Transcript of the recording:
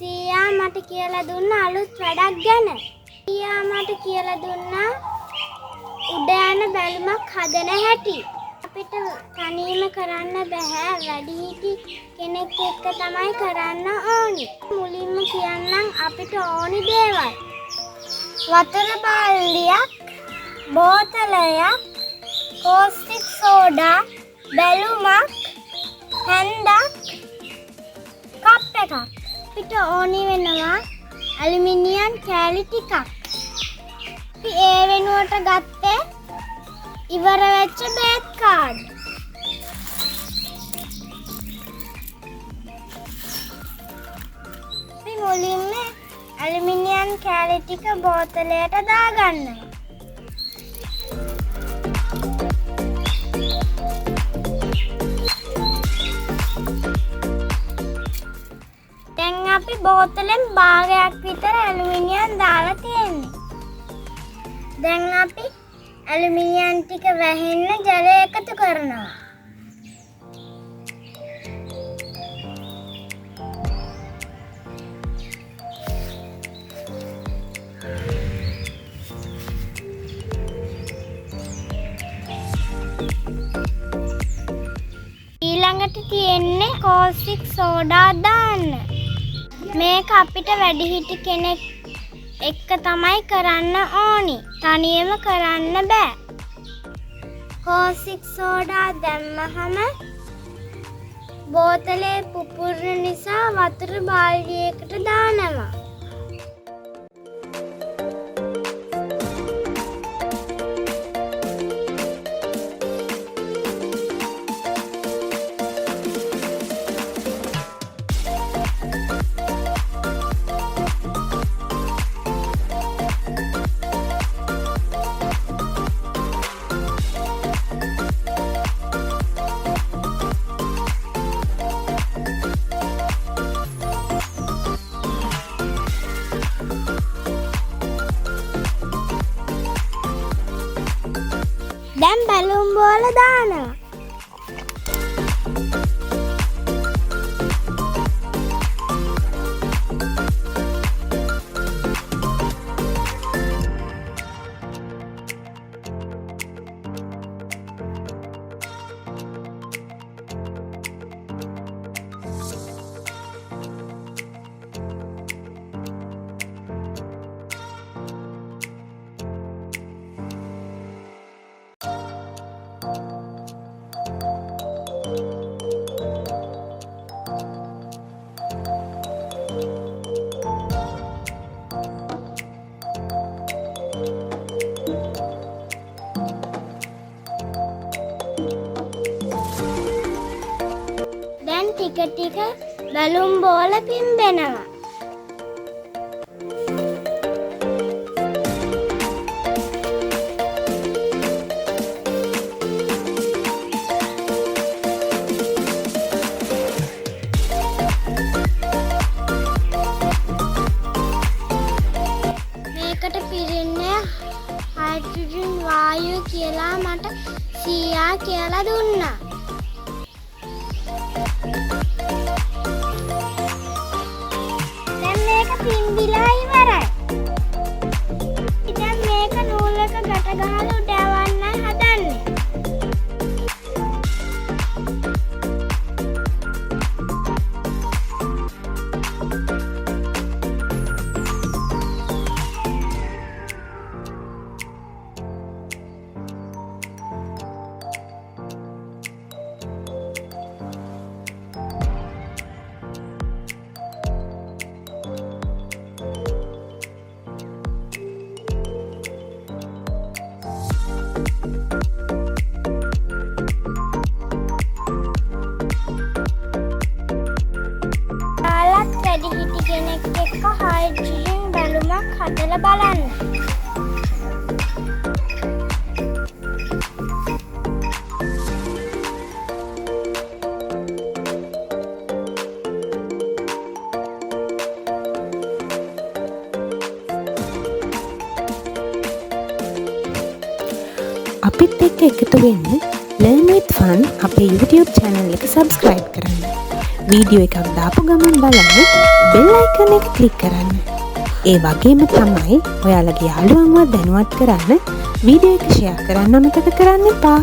සීයා මට කියලා දුන්න අලුත් වැඩක් ගැන. සීයා මට කියලා දුන්නා උඩ යන බැලුමක් හදන හැටි. අපිට තනියම කරන්න බෑ. වැඩිහිටි කෙනෙක් එක්ක තමයි කරන්න ඕනි. මුලින්ම කියන්නම් අපිට ඕනි දේවල්. වතුර බාල්දියක්, බෝතලයක්, caustic soda, බැලුමක්, හැන්දක්, කප් එකක්. අපිට ඕනි වෙනවා ඇලුමිනියම් කෑලි ටිකක්. අපි ඒ වෙනුවට ගත්තේ ඉවර වෙච්ච බේත් කාඩ්. අපි මුලින්ම ඇලුමිනියම් කෑලි ටික බෝතලයට දාගන්නවා. දැන් අපි බෝතලෙන් භාගයක් විතර ඇලුමිනියම් දාලා තියෙන්නේ. දැන් අපි ඇලුමිනියම් ටික වැහෙන්න ජලය එකතු කරනවා. ඊළඟට තියෙන්නේ caustic soda දාන්න. මේක අපිට වැඩිහිටි කෙනෙක් එක්ක තමයි කරන්න ඕනි. තනියම කරන්න බෑ. caustic soda දැම්මහම බෝතලේ පුපුරන නිසා වතුර බාල්දියකට දානවා. දැන් බැලුම් බෝල දානවා. ටික ටික බැලුම් බෝල පිම්බෙනවා. මේකට පිරෙන්නේ හයිඩ්‍රජන් වායුව කියලා මට සීයා කියලා දුන්නා. පිම්බිලා ඉවරයි. ඉතින් මේක නූලක ගැට ගහලා උඩ යවන්න හදන්නේ. වැඩිහිටි කෙනෙක් එක්ක හයිඩ්‍රජන් බැලුමක් හදලා බලන්න. අපිත් එක්ක එකතු වෙන්න Learn with Fun අපේ YouTube channel එක subscribe කරන්න. වීඩියෝ එකක් දාපු ගමන් බලන්න බෙල් අයිකන් එක ක්ලික් කරන්න. ඒ වගේම තමයි ඔයාලගේ යාළුවන්ව දැනුවත් කරන්න වීඩියෝ එක ෂෙයා කරන්න අමතක කරන්න එපා.